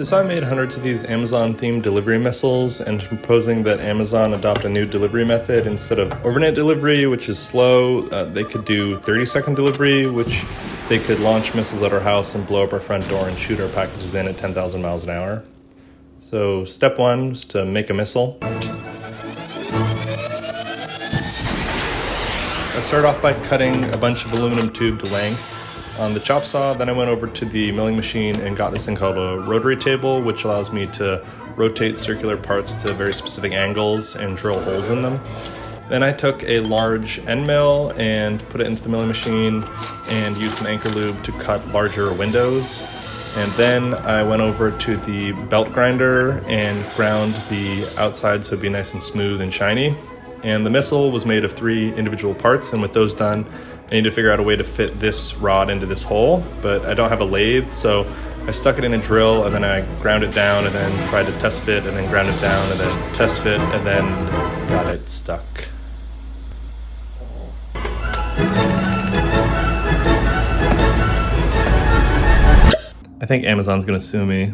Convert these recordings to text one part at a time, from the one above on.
So I made hundreds of these Amazon-themed delivery missiles and proposing that Amazon adopt a new delivery method instead of overnight delivery, which is slow. They could do 30-second delivery, which they could launch missiles at our house and blow up our front door and shoot our packages in at 10,000 miles an hour. So step one was to make a missile. I started off by cutting a bunch of aluminum tube to length on the chop saw. Then I went over to the milling machine and got this thing called a rotary table, which allows me to rotate circular parts to very specific angles and drill holes in them. Then I took a large end mill and put it into the milling machine and used some anchor lube to cut larger windows. And then I went over to the belt grinder and ground the outside so it'd be nice and smooth and shiny. And the missile was made of 3 individual parts, and with those done, I need to figure out a way to fit this rod into this hole, but I don't have a lathe, so I stuck it in a drill, and then I ground it down, and then tried to test fit, and then ground it down, and then test fit, and then got it stuck. I think Amazon's gonna sue me.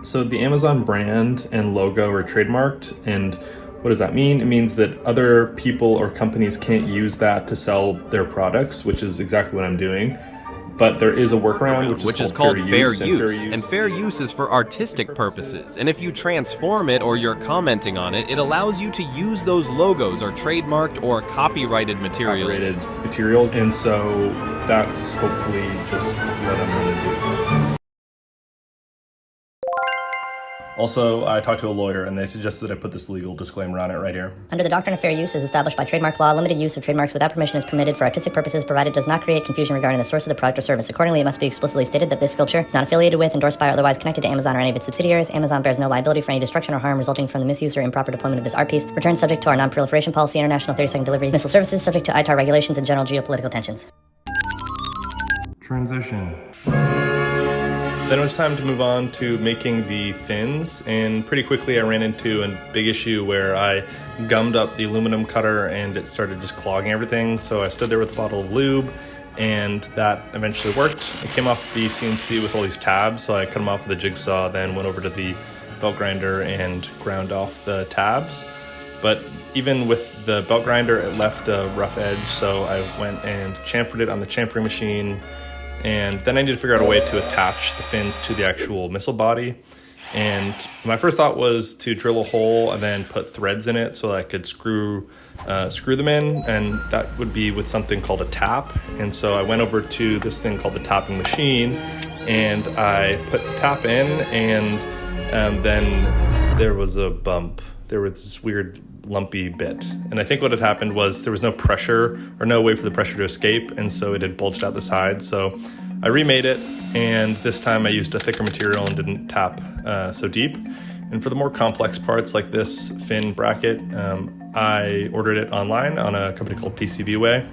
So the Amazon brand and logo are trademarked, and what does that mean? It means that other people or companies can't use that to sell their products, which is exactly what I'm doing. But there is a workaround, which is called fair use. And fair use is for artistic purposes. And if you transform it or you're commenting on it, it allows you to use those logos or trademarked or copyrighted materials. And so that's hopefully just what I'm gonna do. Also, I talked to a lawyer, and they suggested that I put this legal disclaimer on it right here. Under the doctrine of fair use as established by trademark law, limited use of trademarks without permission is permitted for artistic purposes, provided it does not create confusion regarding the source of the product or service. Accordingly, it must be explicitly stated that this sculpture is not affiliated with, endorsed by, or otherwise connected to Amazon or any of its subsidiaries. Amazon bears no liability for any destruction or harm resulting from the misuse or improper deployment of this art piece. Return subject to our non-proliferation policy, international 30-second delivery missile services, subject to ITAR regulations and general geopolitical tensions. Transition. Then it was time to move on to making the fins, and pretty quickly I ran into a big issue where I gummed up the aluminum cutter and it started just clogging everything. So I stood there with a bottle of lube, and that eventually worked. I came off the CNC with all these tabs, so I cut them off with a jigsaw, then went over to the belt grinder and ground off the tabs. But even with the belt grinder, it left a rough edge, so I went and chamfered it on the chamfering machine. And then I needed to figure out a way to attach the fins to the actual missile body. And my first thought was to drill a hole and then put threads in it so that I could screw them in, and that would be with something called a tap. And so I went over to this thing called the tapping machine, and I put the tap in, and then there was a bump. There was this weird lumpy bit. And I think what had happened was there was no pressure or no way for the pressure to escape, and so it had bulged out the side. So I remade it, and this time I used a thicker material and didn't tap so deep. And for the more complex parts like this fin bracket, I ordered it online on a company called PCBWay.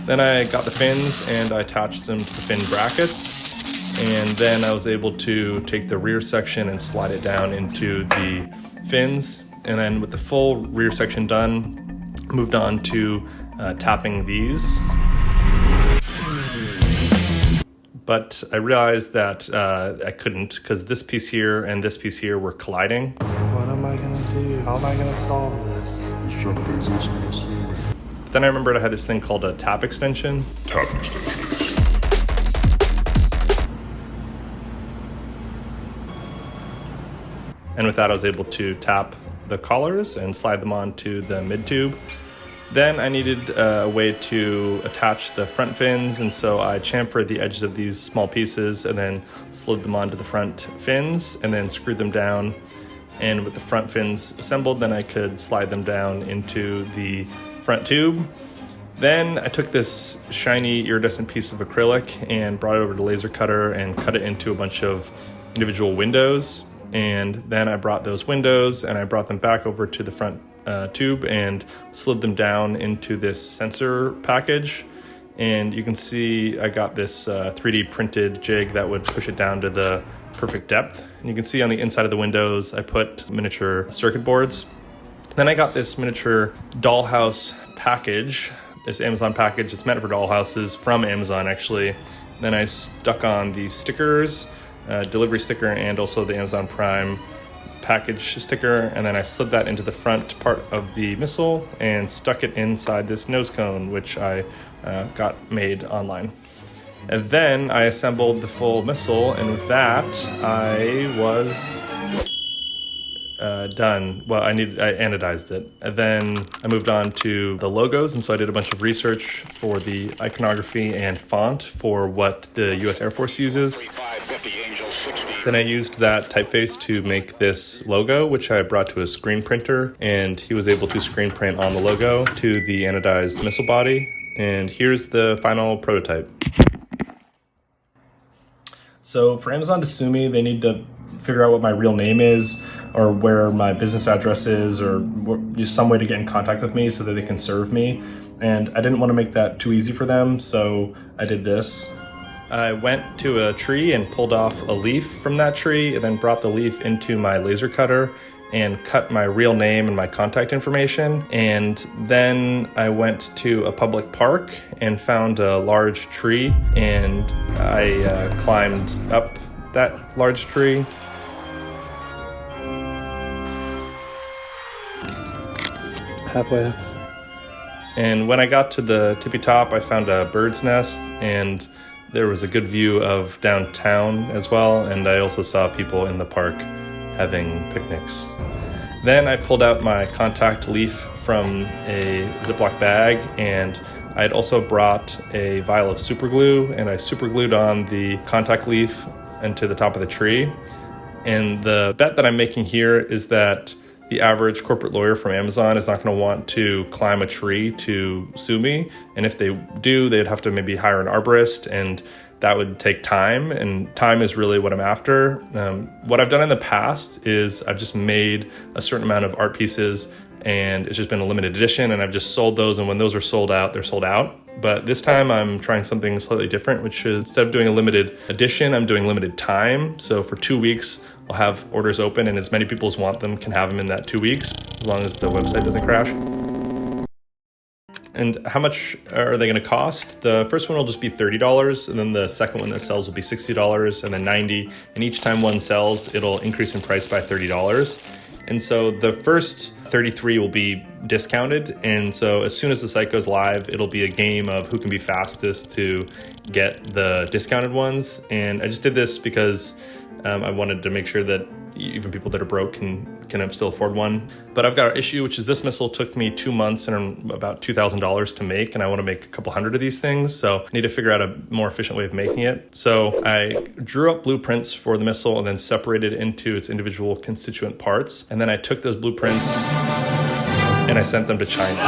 Then I got the fins and I attached them to the fin brackets, and then I was able to take the rear section and slide it down into the fins. And then with the full rear section done, moved on to tapping these. But I realized that I couldn't, because this piece here and this piece here were colliding. What am I gonna do? How am I gonna solve this? But then I remembered I had this thing called a tap extension. And with that, I was able to tap the collars and slide them onto the mid-tube. Then I needed a way to attach the front fins, and so I chamfered the edges of these small pieces and then slid them onto the front fins and then screwed them down. And with the front fins assembled, then I could slide them down into the front tube. Then I took this shiny iridescent piece of acrylic and brought it over to the laser cutter and cut it into a bunch of individual windows. And then I brought those windows and I brought them back over to the front tube and slid them down into this sensor package. And you can see I got this 3D printed jig that would push it down to the perfect depth. And you can see on the inside of the windows, I put miniature circuit boards. Then I got this miniature dollhouse package, this Amazon package. It's meant for dollhouses from Amazon, actually. Then I stuck on these stickers delivery sticker and also the Amazon Prime package sticker, and then I slid that into the front part of the missile and stuck it inside this nose cone, which I got made online. And then I assembled the full missile, and with that, I was done. Well, I anodized it. And then I moved on to the logos, and so I did a bunch of research for the iconography and font for what the U.S. Air Force uses. Then I used that typeface to make this logo, which I brought to a screen printer, and he was able to screen print on the logo to the anodized missile body. And here's the final prototype. So for Amazon to sue me, they need to figure out what my real name is, or where my business address is, or just some way to get in contact with me so that they can serve me. And I didn't want to make that too easy for them, so I did this. I went to a tree and pulled off a leaf from that tree, and then brought the leaf into my laser cutter and cut my real name and my contact information. And then I went to a public park and found a large tree, and I climbed up that large tree. Halfway up. And when I got to the tippy top, I found a bird's nest, and there was a good view of downtown as well, and I also saw people in the park having picnics. Then I pulled out my contact leaf from a Ziploc bag, and I had also brought a vial of super glue, and I super glued on the contact leaf into the top of the tree. And the bet that I'm making here is that the average corporate lawyer from Amazon is not going to want to climb a tree to sue me. And if they do, they'd have to maybe hire an arborist, and that would take time, and time is really what I'm after. What I've done in the past is I've just made a certain amount of art pieces, and it's just been a limited edition, and I've just sold those, and when those are sold out, they're sold out. But this time I'm trying something slightly different, which is instead of doing a limited edition, I'm doing limited time. So for 2 weeks, I'll have orders open, and as many people as want them can have them in that 2 weeks, as long as the website doesn't crash. And how much are they going to cost? The first one will just be $30, and then the second one that sells will be $60, and then $90. And each time one sells, it'll increase in price by $30. And so the first 33 will be discounted. And so as soon as the site goes live, it'll be a game of who can be fastest to get the discounted ones. And I just did this because I wanted to make sure that even people that are broke can still afford one. But I've got an issue, which is this missile took me 2 months and about $2,000 to make, and I want to make a couple hundred of these things, so I need to figure out a more efficient way of making it. So I drew up blueprints for the missile and then separated into its individual constituent parts, and then I took those blueprints and I sent them to China.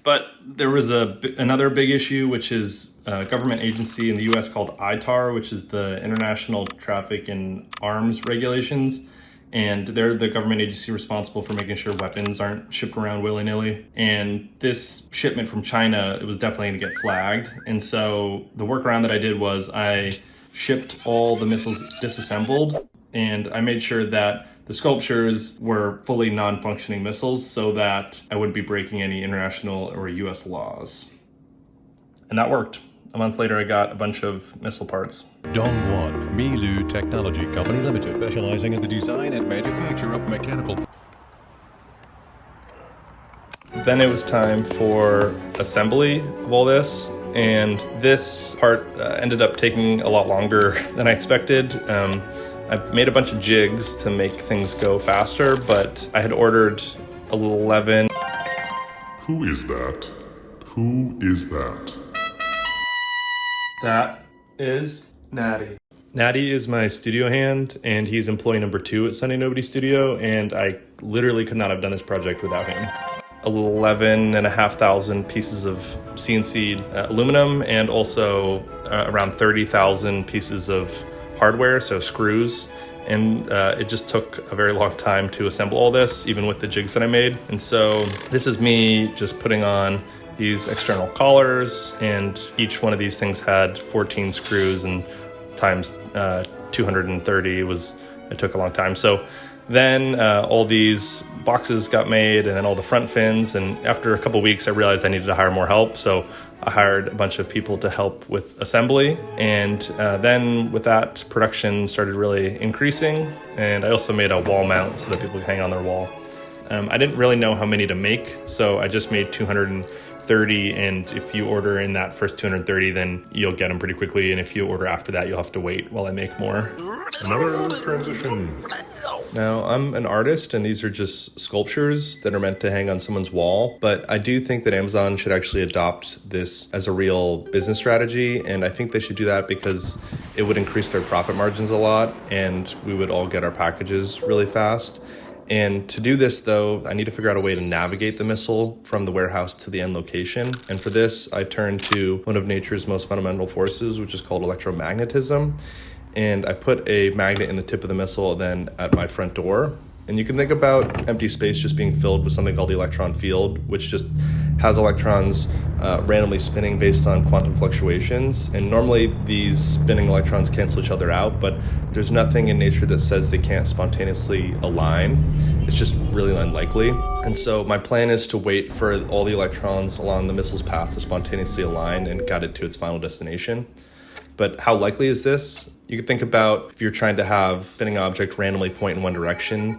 But there was another big issue, which is a government agency in the US called ITAR, which is the International Traffic in Arms Regulations. And they're the government agency responsible for making sure weapons aren't shipped around willy-nilly. And this shipment from China, it was definitely gonna get flagged. And so the workaround that I did was I shipped all the missiles disassembled, and I made sure that the sculptures were fully non-functioning missiles so that I wouldn't be breaking any international or US laws. And that worked. A month later, I got a bunch of missile parts. Dongguan Milu Technology Company Limited, specializing in the design and manufacture of mechanical. Then it was time for assembly of all this, and this part ended up taking a lot longer than I expected. I made a bunch of jigs to make things go faster, but I had ordered 11. Who is that? Who is that? That is Natty. Natty is my studio hand, and he's employee number 2 at Sunday Nobody Studio, and I literally could not have done this project without him. 11,500 pieces of CNC aluminum, and also around 30,000 pieces of hardware, so screws, and it just took a very long time to assemble all this, even with the jigs that I made. And so this is me just putting on these external collars, and each one of these things had 14 screws, and times 230 it took a long time. So Then all these boxes got made, and then all the front fins. And after a couple weeks, I realized I needed to hire more help. So I hired a bunch of people to help with assembly. And then with that, production started really increasing. And I also made a wall mount so that people could hang on their wall. I didn't really know how many to make, so I just made 230, and if you order in that first 230, then you'll get them pretty quickly, and if you order after that, you'll have to wait while I make more. Another transition. Now, I'm an artist, and these are just sculptures that are meant to hang on someone's wall, but I do think that Amazon should actually adopt this as a real business strategy, and I think they should do that because it would increase their profit margins a lot, and we would all get our packages really fast. And to do this, though, I need to figure out a way to navigate the missile from the warehouse to the end location. And for this, I turned to one of nature's most fundamental forces, which is called electromagnetism. And I put a magnet in the tip of the missile then at my front door. And you can think about empty space just being filled with something called the electron field, which just has electrons randomly spinning based on quantum fluctuations. And normally these spinning electrons cancel each other out, but there's nothing in nature that says they can't spontaneously align. It's just really unlikely. And so my plan is to wait for all the electrons along the missile's path to spontaneously align and guide it to its final destination. But how likely is this? You could think about if you're trying to have a spinning object randomly point in one direction.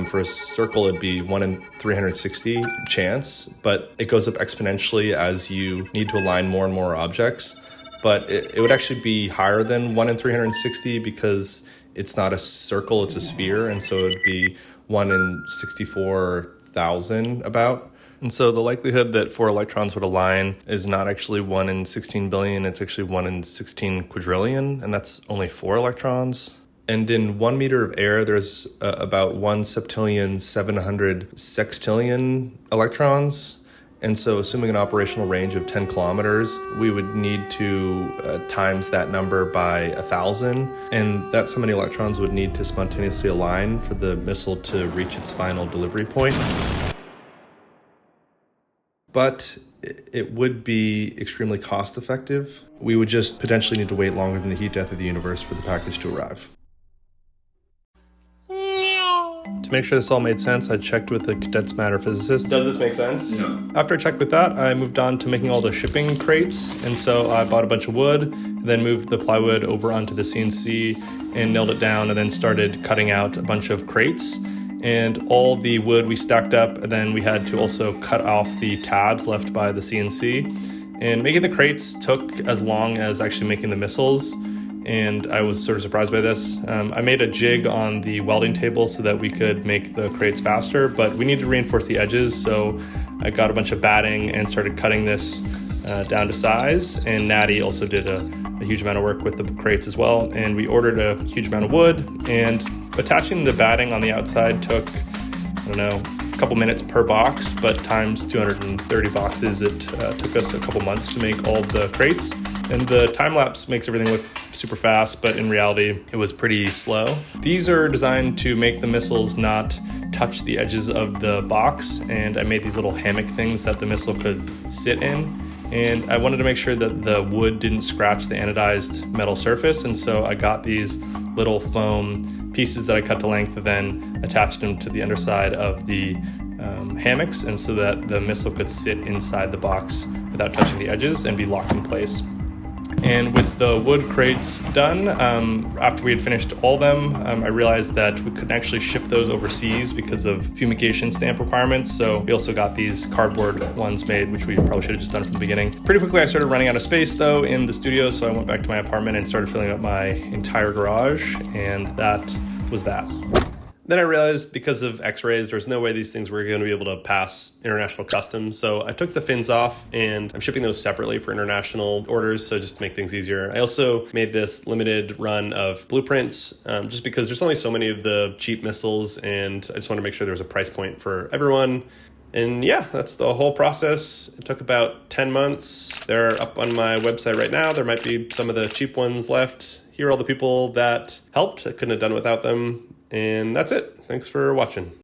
For a circle, it'd be 1 in 360 chance, but it goes up exponentially as you need to align more and more objects. But it would actually be higher than 1 in 360 because it's not a circle, it's a sphere, and so it'd be 1 in 64,000 about. And so the likelihood that 4 electrons would align is not actually 1 in 16 billion, it's actually 1 in 16 quadrillion, and that's only 4 electrons. And in 1 meter of air, there's about 1 septillion 700 sextillion electrons. And so assuming an operational range of 10 kilometers, we would need to times that number by 1,000. And that's how many electrons would need to spontaneously align for the missile to reach its final delivery point. But it would be extremely cost effective. We would just potentially need to wait longer than the heat death of the universe for the package to arrive. To make sure this all made sense, I checked with a condensed matter physicist. Does this make sense? No. After I checked with that, I moved on to making all the shipping crates. And so I bought a bunch of wood, and then moved the plywood over onto the CNC and nailed it down, and then started cutting out a bunch of crates. And all the wood we stacked up, and then we had to also cut off the tabs left by the CNC. And making the crates took as long as actually making the missiles, and I was sort of surprised by this. I made a jig on the welding table so that we could make the crates faster, but we need to reinforce the edges, so I got a bunch of batting and started cutting this down to size. And Natty also did a huge amount of work with the crates as well, and we ordered a huge amount of wood, and attaching the batting on the outside took, a couple minutes per box, but times 230 boxes, it took us a couple months to make all the crates. And the time lapse makes everything look super fast, but in reality, it was pretty slow. These are designed to make the missiles not touch the edges of the box, and I made these little hammock things that the missile could sit in. And I wanted to make sure that the wood didn't scratch the anodized metal surface, and so I got these little foam pieces that I cut to length and then attached them to the underside of the hammocks, and so that the missile could sit inside the box without touching the edges and be locked in place. And with the wood crates done, after we had finished all of them, I realized that we couldn't actually ship those overseas because of fumigation stamp requirements. So we also got these cardboard ones made, which we probably should have just done from the beginning. Pretty quickly, I started running out of space though in the studio, so I went back to my apartment and started filling up my entire garage, and that was that. Then I realized because of x-rays, there's no way these things were going to be able to pass international customs. So I took the fins off, and I'm shipping those separately for international orders, so just to make things easier. I also made this limited run of blueprints just because there's only so many of the cheap missiles, and I just wanted to make sure there was a price point for everyone. And yeah, that's the whole process. It took about 10 months. They're up on my website right now. There might be some of the cheap ones left. Here are all the people that helped. I couldn't have done it without them. And that's it. Thanks for watching.